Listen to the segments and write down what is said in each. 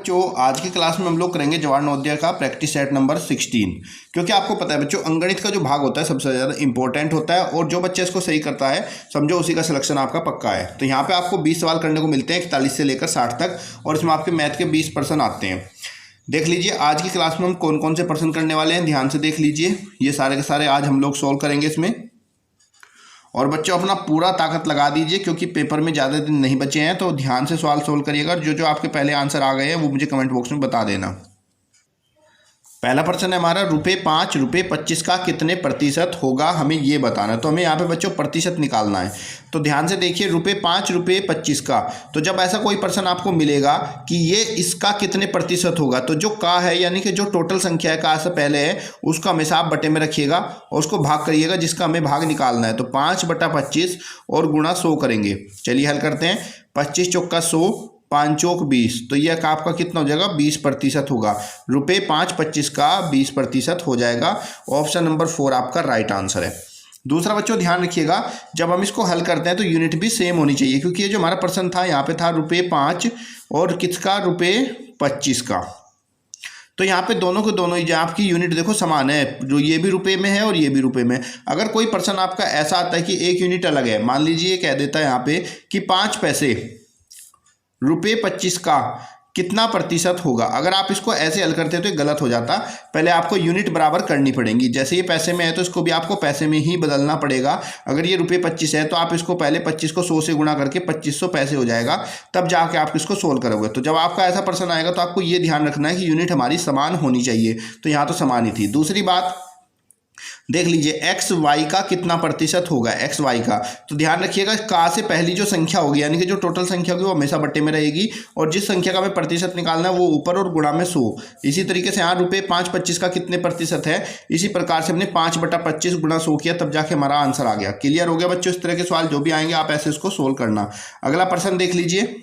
बच्चों, आज की क्लास में हम लोग करेंगे जवाहर नवोदय का प्रैक्टिस सेट नंबर 16। क्योंकि आपको पता है बच्चों, अंकगणित का जो भाग होता है सबसे ज़्यादा इंपॉर्टेंट होता है और जो बच्चा इसको सही करता है समझो उसी का सिलेक्शन आपका पक्का है। तो यहाँ पे आपको 20 सवाल करने को मिलते हैं 41 से लेकर 60 तक, और इसमें आपके मैथ के 20% आते हैं। देख लीजिए आज की क्लास में हम कौन कौन से प्रश्न करने वाले हैं, ध्यान से देख लीजिए। ये सारे के सारे आज हम लोग सोल्व करेंगे इसमें। और बच्चों अपना पूरा ताकत लगा दीजिए क्योंकि पेपर में ज़्यादा दिन नहीं बचे हैं, तो ध्यान से सवाल सोल्व करिएगा। जो जो आपके पहले आंसर आ गए हैं वो मुझे कमेंट बॉक्स में बता देना। पहला प्रश्न है हमारा, ₹5 ₹25 का कितने प्रतिशत होगा, हमें ये बताना है। तो हमें यहाँ पे बच्चों प्रतिशत निकालना है। तो ध्यान से देखिए, ₹5 ₹25 का, तो जब ऐसा कोई प्रश्न आपको मिलेगा कि ये इसका कितने प्रतिशत होगा, तो जो का है यानी कि जो टोटल संख्या है का से पहले है उसको हमेशा आप बटे में रखिएगा और उसको भाग करिएगा जिसका हमें भाग निकालना है। तो 5/25 और गुणा 100 करेंगे। चलिए हल करते हैं। 25 चौका 100, 5 चौक 20, तो यह आपका कितना हो जाएगा, 20% होगा। ₹5.25 का 20% हो जाएगा। ऑप्शन नंबर 4 आपका राइट आंसर है। दूसरा बच्चों ध्यान रखिएगा, जब हम इसको हल करते हैं तो यूनिट भी सेम होनी चाहिए, क्योंकि ये जो हमारा प्रश्न था यहाँ पे था ₹5 और किसका, ₹25 का। तो यहाँ पे दोनों के दोनों ही आपकी यूनिट देखो समान है, जो ये भी रुपए में है और ये भी रुपए में। अगर कोई प्रश्न आपका ऐसा आता है कि एक यूनिट अलग है, मान लीजिए कह देता है यहाँ पे कि 5 पैसे ₹25 का कितना प्रतिशत होगा, अगर आप इसको ऐसे हल करते हैं तो ये गलत हो जाता। पहले आपको यूनिट बराबर करनी पड़ेगी। जैसे ये पैसे में है तो इसको भी आपको पैसे में ही बदलना पड़ेगा। अगर ये ₹25 है तो आप इसको पहले 25 को 100 से गुणा करके 2500 पैसे हो जाएगा, तब जाके आप इसको सोल्व करोगे। तो जब आपका ऐसा प्रश्न आएगा तो आपको ये ध्यान रखना है कि यूनिट हमारी समान होनी चाहिए। तो यहाँ तो समान ही थी। दूसरी बात देख लीजिए, XY का कितना प्रतिशत होगा, XY का। तो ध्यान रखिएगा, का से पहली जो संख्या होगी यानी कि जो टोटल संख्या होगी वो हमेशा बट्टे में रहेगी, और जिस संख्या का हमें प्रतिशत निकालना है वो ऊपर और गुणा में 100। इसी तरीके से यहाँ ₹5.25 का कितने प्रतिशत है, इसी प्रकार से हमने 5/25 गुणा 100 किया, तब जाके हमारा आंसर आ गया। क्लियर हो गया बच्चों। इस तरह के सवाल जो भी आएंगे आप ऐसे इसको सोल्व करना। अगला प्रश्न देख लीजिए,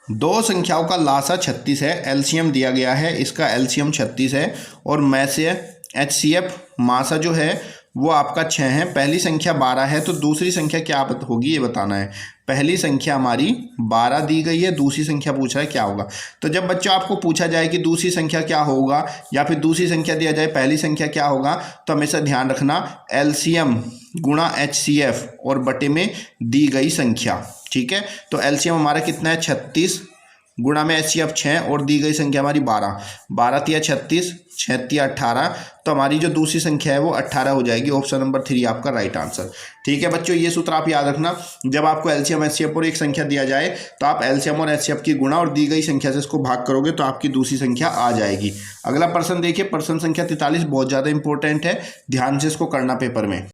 दो संख्याओं का लासा 36 है, एलसीएम दिया गया है, इसका एलसीएम 36 है और में से HCF मासा जो है वो आपका 6 है। पहली संख्या 12 है, तो दूसरी संख्या क्या होगी ये बताना है। पहली संख्या हमारी 12 दी गई है, दूसरी संख्या पूछ रहा है क्या होगा। तो जब बच्चों आपको पूछा जाए कि दूसरी संख्या क्या होगा या फिर दूसरी संख्या दिया जाए पहली संख्या क्या होगा, तो हमेशा ध्यान रखना एलसीएम गुणा HCF और बटे में दी गई संख्या। ठीक है, तो एलसीएम हमारा कितना है, 36 गुणा में HCF 6 और दी गई संख्या हमारी 12। 12 तिया 36, 6 तिया 18, तो हमारी जो दूसरी संख्या है वो 18 हो जाएगी। ऑप्शन नंबर 3 आपका राइट आंसर। ठीक है बच्चों, ये सूत्र आप याद रखना। जब आपको एलसीएम HCF और एक संख्या दिया जाए तो आप एलसीएम और HCF की गुणा और दी गई संख्या से इसको भाग करोगे तो आपकी दूसरी संख्या आ जाएगी। अगला प्रश्न देखिए, प्रश्न संख्या 43 बहुत ज़्यादा इंपॉर्टेंट है, ध्यान से इसको करना पेपर में।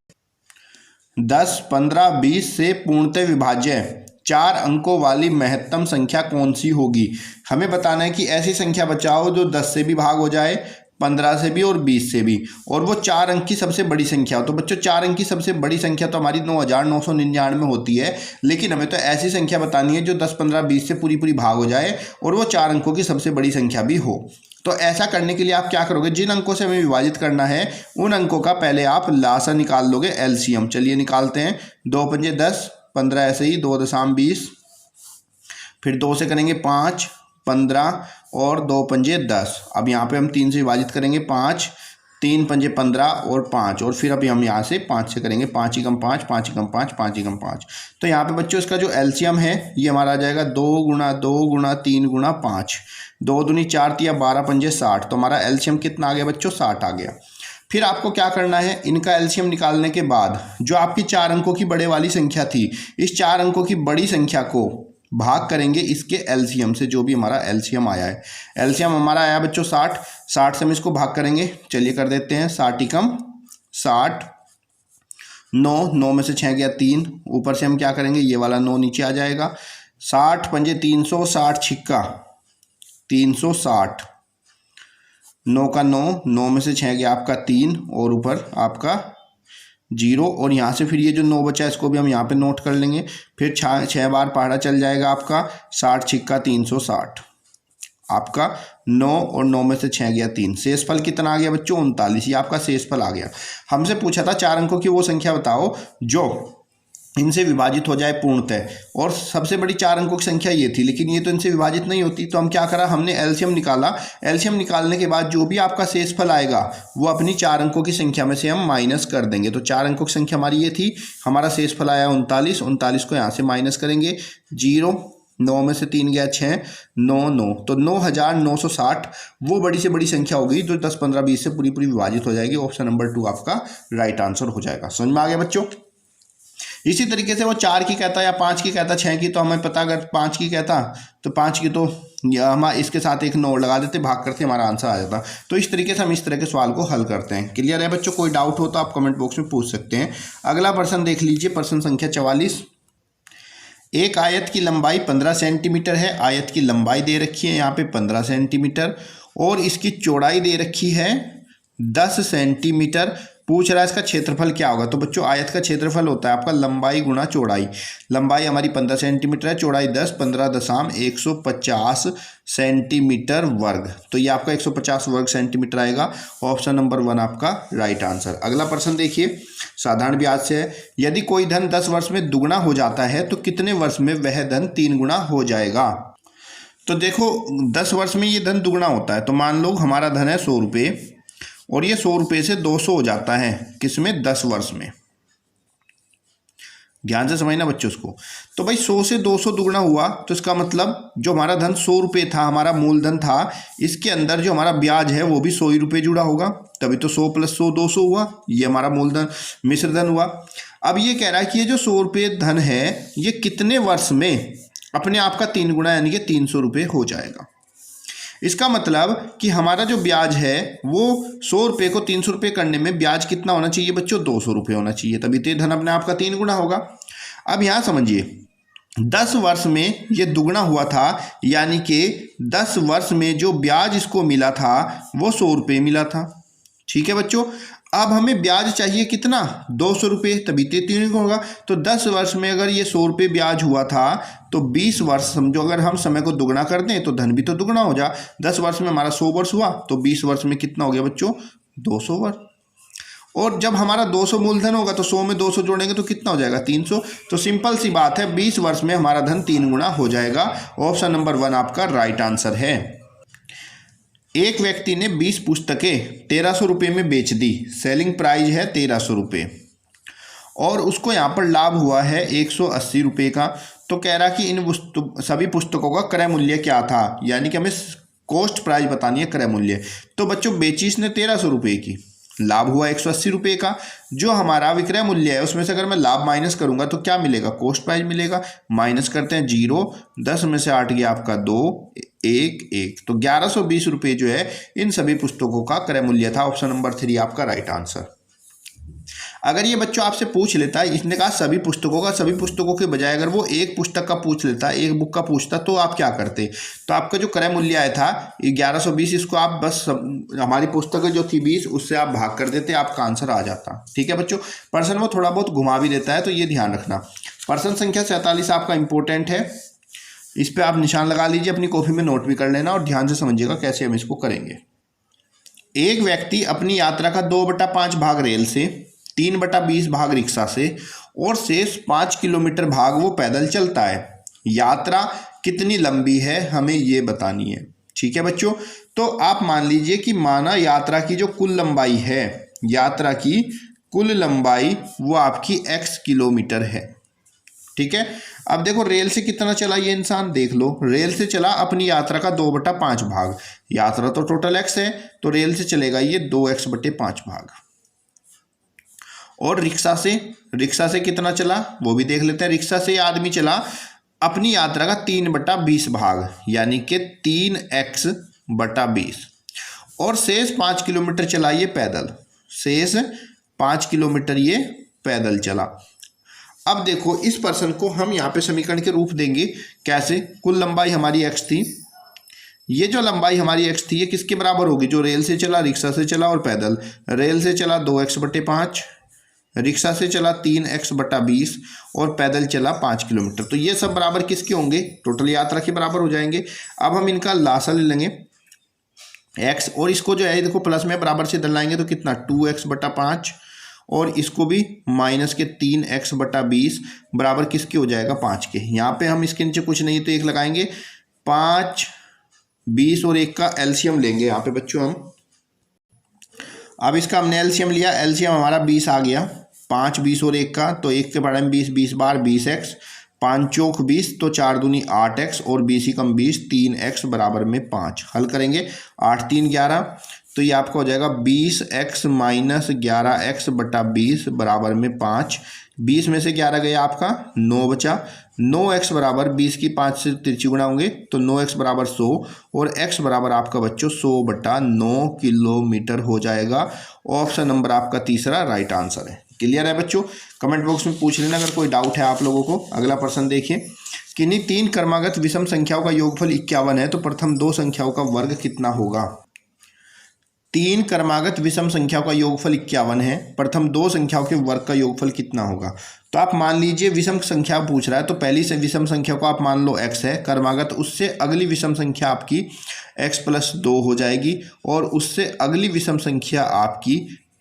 10, 15, 20 से पूर्णतः विभाज्य 4 अंकों वाली महत्तम संख्या कौन सी होगी। हमें बताना है कि ऐसी संख्या बचाओ जो 10 से भी भाग हो जाए, 15 से भी और 20 से भी, और वो 4 अंक की सबसे बड़ी संख्या हो। तो बच्चों 4 अंक की सबसे बड़ी संख्या तो हमारी 9999 होती है, लेकिन हमें तो ऐसी संख्या बतानी है जो 10, 15, 20 से पूरी पूरी भाग हो जाए और वो 4 अंकों की सबसे बड़ी संख्या भी हो। तो ऐसा करने के लिए आप क्या करोगे, जिन अंकों से हमें विभाजित करना है उन अंकों का पहले आप लासा निकाल लोगे, एलसीएम। चलिए निकालते हैं। 2 पंजे 10, 15 ऐसे ही, 2 दशम 20, फिर 2 से करेंगे 5, 15 और 2 पंजे 10। अब यहाँ पे हम 3 से विभाजित करेंगे 5, 3 पंजे 15 और 5, और फिर अभी हम यहाँ से 5 से करेंगे 5 एकम 5, 5 एकम 5, 5 एकम 5। तो यहाँ पे बच्चों इसका जो एलसीएम है ये हमारा आ जाएगा 2 गुणा 2 गुणा 3 गुणा 5, 2 दूनी 4 तिया 12 पंजे 60। तो हमारा एलसीएम कितना आ गया बच्चों, 60 आ गया। फिर आपको क्या करना है, इनका एलसीएम निकालने के बाद जो आपकी 4 अंकों की बड़े वाली संख्या थी, इस 4 अंकों की बड़ी संख्या को भाग करेंगे इसके एलसीएम से, जो भी हमारा एलसीएम आया है। एलसीएम हमारा आया बच्चों 60, 60 से हम इसको भाग करेंगे। चलिए कर देते हैं। 60 एकम 60, 9, 9 में से 6 गया 3, ऊपर से हम क्या करेंगे, ये वाला 9 नीचे आ जाएगा। 60 पंजे 300, 60 छिक्का 360, 9 का 9, 9 में से 6 गया आपका 3 और ऊपर आपका 0, और यहाँ से फिर ये जो 9 बचा है इसको भी हम यहाँ पे नोट कर लेंगे। फिर 6 बार पहाड़ा चल जाएगा आपका, 60 छिक्का 360, आपका 9 और 9 में से 6 गया 3। शेषफल कितना आ गया बच्चों, 39। ये आपका शेषफल आ गया। हमसे पूछा था 4 अंकों की वो संख्या बताओ जो इनसे विभाजित हो जाए पूर्णतः, और सबसे बड़ी 4 अंकों की संख्या ये थी, लेकिन ये तो इनसे विभाजित नहीं होती। तो हम क्या करा, हमने एलसीएम निकाला। एलसीएम निकालने के बाद जो भी आपका शेषफल आएगा वो अपनी 4 अंकों की संख्या में से हम माइनस कर देंगे। तो 4 अंकों की संख्या हमारी ये थी, हमारा शेषफल आया 39। 39 को यहाँ से माइनस करेंगे, 0, 9 में से 3 गया 6, 9, 9, तो 9960 वो बड़ी से बड़ी संख्या होगी जो 10, 15, 20 से पूरी विभाजित हो जाएगी। ऑप्शन नंबर 2 आपका राइट आंसर हो जाएगा। समझ में आ गया बच्चों। इसी तरीके से वो 4 की कहता या 5 की कहता, 6 की, तो हमें पता अगर 5 की कहता तो 5 की तो हम इसके साथ एक 9 लगा देते, भाग करते, हमारा आंसर आ जाता। तो इस तरीके से हम इस तरह के सवाल को हल करते हैं। क्लियर है बच्चों? कोई डाउट हो तो आप कमेंट बॉक्स में पूछ सकते हैं। अगला प्रश्न देख लीजिए, प्रश्न संख्या 44। एक आयत की लंबाई 15 सेंटीमीटर है। आयत की लंबाई दे रखी है यहाँ पे 15 सेंटीमीटर, और इसकी चौड़ाई दे रखी है 10 सेंटीमीटर। पूछ रहा है इसका क्षेत्रफल क्या होगा। तो बच्चों आयत का क्षेत्रफल होता है आपका लंबाई गुणा चौड़ाई। लंबाई हमारी 15 सेंटीमीटर है, चौड़ाई 10, 15.150 सेंटीमीटर वर्ग। तो ये आपका 150 वर्ग सेंटीमीटर आएगा। ऑप्शन नंबर 1 आपका राइट आंसर। अगला प्रश्न देखिए, साधारण ब्याज से है। यदि कोई धन 10 वर्ष में दुगुना हो जाता है तो कितने वर्ष में वह धन 3 गुना हो जाएगा। तो देखो 10 वर्ष में ये धन दुगुना होता है। तो मान लो हमारा धन है 100 रुपये, और ये 100 रुपये से 200 हो जाता है, किसमें, 10 वर्ष में। ध्यान से समझना बच्चों उसको। तो भाई 100 से 200 दुगुना हुआ, तो इसका मतलब जो हमारा धन 100 रुपये था, हमारा मूलधन था, इसके अंदर जो हमारा ब्याज है वो भी 100 ही रुपये जुड़ा होगा, तभी तो 100 + 100 200 हुआ। ये हमारा मूलधन मिश्र धन हुआ। अब ये कह रहा है कि ये जो 100 रुपये धन है ये कितने वर्ष में अपने आप का 3 गुना यानी कि 300 रुपये हो जाएगा। इसका मतलब कि हमारा जो ब्याज है वो 100 रुपये को 300 रुपये करने में ब्याज कितना होना चाहिए बच्चों, 200 रुपये होना चाहिए, तभी तो धन अपने आप का 3 गुना होगा। अब यहाँ समझिए 10 वर्ष में ये दुगना हुआ था, यानी कि 10 वर्ष में जो ब्याज इसको मिला था वो 100 रुपये मिला था। ठीक है बच्चों। अब हमें ब्याज चाहिए कितना, 200 रुपये, तभी 3 होगा। तो 10 वर्ष में अगर ये 100 रुपये ब्याज हुआ था तो 20 वर्ष समझो, अगर हम समय को दुगना कर दें तो धन भी तो दुगना हो जा। 10 वर्ष में हमारा 100 वर्ष हुआ, तो 20 वर्ष में कितना हो गया बच्चों, 200 वर्ष। और जब हमारा 200 मूलधन होगा तो 100 में 200 जोड़ेंगे तो कितना हो जाएगा, 300। तो सिंपल सी बात है, 20 वर्ष में हमारा धन 3 गुना हो जाएगा। ऑप्शन नंबर 1 आपका राइट आंसर है। एक व्यक्ति ने 20 पुस्तकें 1300 रुपये में बेच दी। सेलिंग प्राइस है 1300 रुपये, और उसको यहाँ पर लाभ हुआ है 180 रुपये का। तो कह रहा कि इन सभी पुस्तकों का क्रय मूल्य क्या था, यानी कि हमें कॉस्ट प्राइस बतानी है, क्रय मूल्य। तो बच्चों बेची इसने 1300 रुपये की, लाभ हुआ 180 रुपये का। जो हमारा विक्रय मूल्य है उसमें से अगर मैं लाभ माइनस करूंगा तो क्या मिलेगा, कॉस्ट प्राइस मिलेगा। माइनस करते हैं 0, 10 में से 8 गया आपका 2, 1, 1, तो 1120 रुपये जो है इन सभी पुस्तकों का क्रय मूल्य था। ऑप्शन नंबर 3 आपका राइट आंसर। अगर ये बच्चों आपसे पूछ लेता है, इसने कहा सभी पुस्तकों का, सभी पुस्तकों के बजाय अगर वो एक पुस्तक का पूछ लेता, एक बुक का पूछता, तो आप क्या करते। तो आपका जो क्रय मूल्य आया था 1120, इसको आप बस हमारी पुस्तक जो थी 20, उससे आप भाग कर देते, आपका आंसर आ जाता। ठीक है बच्चों। प्रश्न वो थोड़ा बहुत घुमा भी देता है, तो ये ध्यान रखना। प्रश्न संख्या 47 आपका इंपॉर्टेंट है, इस पर आप निशान लगा लीजिए, अपनी कॉपी में नोट भी कर लेना और ध्यान से समझिएगा कैसे हम इसको करेंगे। एक व्यक्ति अपनी यात्रा का 2/5 भाग रेल से, 3/20 भाग रिक्शा से और शेष 5 किलोमीटर भाग वो पैदल चलता है। यात्रा कितनी लंबी है हमें ये बतानी है। ठीक है बच्चों। तो आप मान लीजिए कि माना यात्रा की जो कुल लंबाई है, यात्रा की कुल लंबाई वो आपकी x किलोमीटर है। ठीक है। अब देखो रेल से कितना चला ये इंसान, देख लो, रेल से चला अपनी यात्रा का 2/5 भाग। यात्रा तो टोटल x है, तो रेल से चलेगा ये 2x/5 भाग। और रिक्शा से कितना चला वो भी देख लेते हैं। रिक्शा से आदमी चला अपनी यात्रा का 3/20 भाग, यानी कि 3x/20, और शेष 5 किलोमीटर चला ये पैदल, शेष 5 किलोमीटर ये पैदल चला। अब देखो इस पर्सन को हम यहाँ पे समीकरण के रूप देंगे कैसे। कुल लंबाई हमारी x थी, ये जो लंबाई हमारी x थी ये किसके बराबर होगी, जो रेल से चला, रिक्शा से चला और पैदल। रेल से चला 2x/5, रिक्शा से चला 3x/20 और पैदल चला 5 किलोमीटर। तो ये सब बराबर किसके होंगे, टोटल यात्रा के बराबर हो जाएंगे। अब हम इनका लासा ले लेंगे x, और इसको जो है देखो प्लस में बराबर से डलाएंगे तो कितना 2x/5, और इसको भी माइनस के 3x/20 बराबर किसके हो जाएगा 5 के। यहाँ पे हम इसके नीचे कुछ नहीं तो 1 लगाएंगे। 5, 20 और 1 का एलसीएम लेंगे यहाँ पे बच्चों हम। अब इसका हमने एलसीएम लिया, एलसीएम हमारा 20 आ गया। 5, 20 और 1 का, तो 1 के पढ़े में 20, 20 बार 20x, 5 चौक 20, तो 4 दूनी 8x और 20 ही कम 20, 3x बराबर में 5। हल करेंगे, 8 3 11, तो ये आपका हो जाएगा 20x माइनस 11x/20 बराबर में 5। 20 में से 11 गया आपका 9 बचा। 9x बराबर 20 की 5 से तिरछी गुणा होंगे तो 9x बराबर 100 और x बराबर आपका बच्चों 100/9 किलोमीटर हो जाएगा। ऑप्शन नंबर आपका तीसरा राइट आंसर है। क्लियर है बच्चों? कमेंट बॉक्स में पूछ लेना अगर कोई डाउट है आप लोगों को। अगला प्रश्न देखिए, किन्हीं 3 क्रमागत विषम संख्याओं का योगफल 51 है तो प्रथम 2 संख्याओं का वर्ग कितना होगा। 3 क्रमागत विषम संख्याओं का योगफल 51 है, प्रथम 2 संख्याओं के वर्ग का योगफल कितना होगा। तो आप मान लीजिए विषम संख्या पूछ रहा है तो पहली से विषम संख्या को आप मान लो x है क्रमागत, उससे अगली विषम संख्या आपकी x+2 हो जाएगी और उससे अगली विषम संख्या आपकी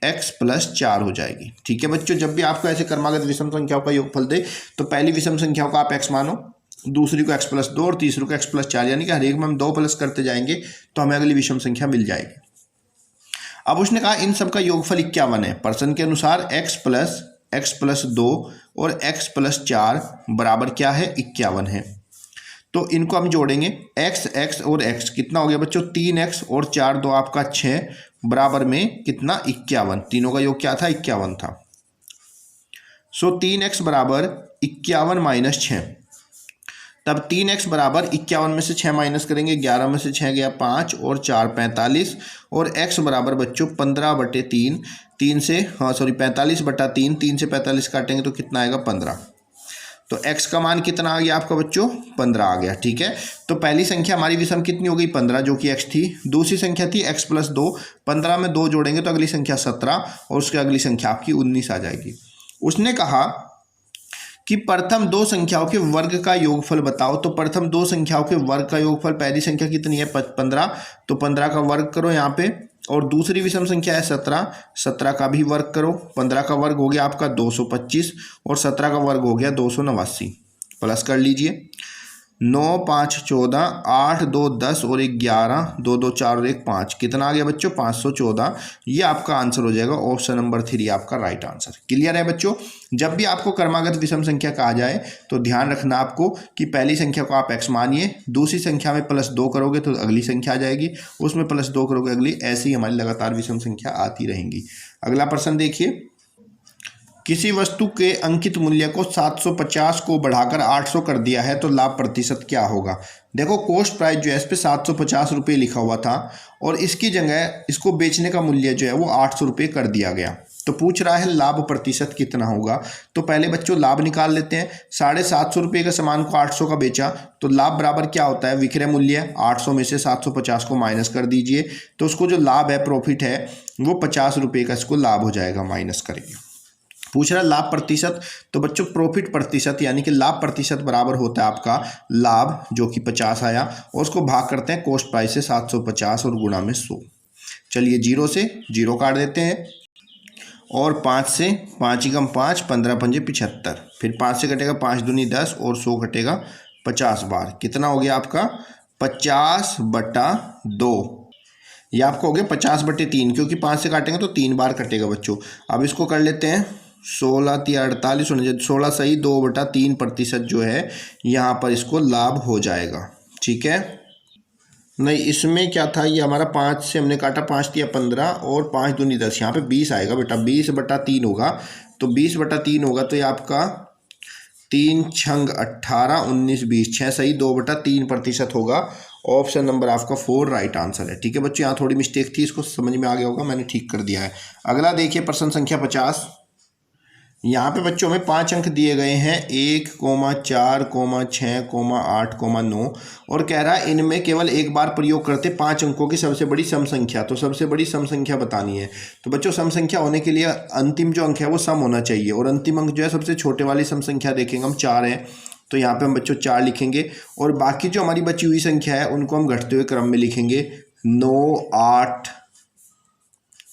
x+4 हो जाएगी। ठीक है बच्चों, जब भी आपको ऐसे क्रमागत विषम संख्याओं का योगफल दे तो पहली विषम संख्याओं का आप x मानो, दूसरी को x+2 और तीसरी को x+4, यानी कि हर एक में हम 2 प्लस करते जाएंगे तो हमें अगली विषम संख्या मिल जाएगी। अब उसने कहा इन सब का योगफल 51 है। प्रश्न के अनुसार x+2 और x+4 बराबर क्या है 51 है। तो इनको हम जोड़ेंगे, x और x कितना हो गया बच्चों 3x और 4 2 आपका 6 बराबर में कितना 51। तीनों का योग क्या था 51 था। सो 3x बराबर 51 माइनस 6, तब 3x बराबर 51 में से 6 माइनस करेंगे, 11 में से 6 गया 5 और 4 45 और x बराबर बच्चों 15/3, 3 से 45/3, 3 से 45 काटेंगे तो कितना आएगा 15। तो x का मान कितना आ गया आपका बच्चों 15 आ गया। ठीक है, तो पहली संख्या हमारी विषम कितनी हो गई 15 जो कि x थी। दूसरी संख्या थी x+2, 15 में 2 जोड़ेंगे तो अगली संख्या 17 और उसके अगली संख्या आपकी 19 आ जाएगी। उसने कहा कि प्रथम 2 संख्याओं के वर्ग का योगफल बताओ। तो प्रथम 2 संख्याओं के वर्ग का योगफल, पहली संख्या कितनी है 15, तो 15 का वर्ग करो यहाँ पे, और दूसरी विषम संख्या है 17, 17 का भी वर्ग करो। 15 का वर्ग हो गया आपका 225 और 17 का वर्ग हो गया 289। प्लस कर लीजिए, 9 5 14, 8 2 10 और 1 11, 2 2 4 और 1 5, कितना आ गया बच्चों 514। ये आपका आंसर हो जाएगा ऑप्शन नंबर 3 आपका राइट आंसर। क्लियर है बच्चों? जब भी आपको क्रमागत विषम संख्या कहा जाए तो ध्यान रखना आपको कि पहली संख्या को आप x मानिए, दूसरी संख्या में +2 करोगे तो अगली संख्या आ जाएगी, उसमें +2 करोगे अगली, ऐसी हमारी लगातार विषम संख्या आती रहेंगी। अगला प्रश्न देखिए, किसी वस्तु के अंकित मूल्य को 750 को बढ़ाकर 800 कर दिया है तो लाभ प्रतिशत क्या होगा। देखो कॉस्ट प्राइस जो है इस पे 750 रुपये लिखा हुआ था और इसकी जगह इसको बेचने का मूल्य जो है वो 800 रुपये कर दिया गया। तो पूछ रहा है लाभ प्रतिशत कितना होगा। तो पहले बच्चों लाभ निकाल लेते हैं। 750 रुपये का सामान को 800 का बेचा तो लाभ बराबर क्या होता है विक्रय मूल्य, 800 में से 750 को माइनस कर दीजिए तो उसको जो लाभ है प्रॉफिट है वो 50 रुपये का इसको लाभ हो जाएगा, माइनस करेंगे। पूछ रहा है लाभ प्रतिशत, तो बच्चों प्रॉफिट प्रतिशत यानी कि लाभ प्रतिशत बराबर होता है आपका लाभ जो कि 50 आया और उसको भाग करते हैं कॉस्ट प्राइस से 750 और गुणा में 100। चलिए 0 से 0 काट देते हैं और 5 से 5 ही कम 5, 15 पंजे 75, फिर 5 से कटेगा 5 दूनी 10 और 100 कटेगा 50 बार, कितना हो गया आपका 50/2। ये आपका हो गया 50/3, क्योंकि 5 से काटेंगे तो 3 बार कटेगा बच्चों। अब इसको कर लेते हैं 16 3 48, 16 सही 2/3% जो है यहाँ पर इसको लाभ हो जाएगा। ठीक है, नहीं इसमें क्या था, ये हमारा 5 से हमने काटा, 5 दिया 15 और 5 दूनी 10, यहाँ पे 20 आएगा बेटा, 20/3 होगा। तो 20/3 होगा तो ये आपका 3 छंग 18 19 20, 6 सही 2/3% होगा। ऑप्शन नंबर आपका 4 राइट आंसर है। ठीक है बच्चों, यहाँ थोड़ी मिस्टेक थी, इसको समझ में आ गया होगा, मैंने ठीक कर दिया है। अगला देखिए प्रश्न संख्या 50। यहाँ पे बच्चों में 5 अंक दिए गए हैं, 1, 4, 6, 8, 9 और कह रहा है इनमें केवल एक बार प्रयोग करते 5 अंकों की सबसे बड़ी सम संख्या। तो सबसे बड़ी सम संख्या बतानी है। तो बच्चों सम संख्या होने के लिए अंतिम जो अंक है वो सम होना चाहिए और अंतिम अंक जो है सबसे छोटे वाली सम संख्या देखेंगे हम 4 है, तो यहाँ पे हम बच्चों 4 लिखेंगे और बाकी जो हमारी बची हुई संख्या है उनको हम घटते हुए क्रम में लिखेंगे, 9, 8,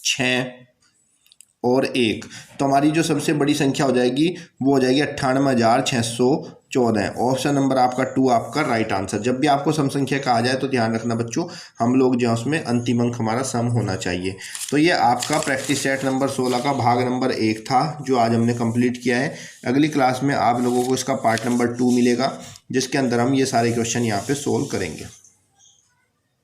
6 और 1, तो हमारी जो सबसे बड़ी संख्या हो जाएगी वो हो जाएगी 98,614। ऑप्शन नंबर आपका 2 आपका राइट आंसर। जब भी आपको सम संख्या कहा जाए तो ध्यान रखना बच्चों, हम लोग जो है उसमें अंतिम अंक हमारा सम होना चाहिए। तो ये आपका प्रैक्टिस सेट नंबर 16 का भाग नंबर 1 था जो आज हमने कंप्लीट किया है। अगली क्लास में आप लोगों को इसका पार्ट नंबर 2 मिलेगा जिसके अंदर हम ये सारे क्वेश्चन यहाँ पे सोल्व करेंगे।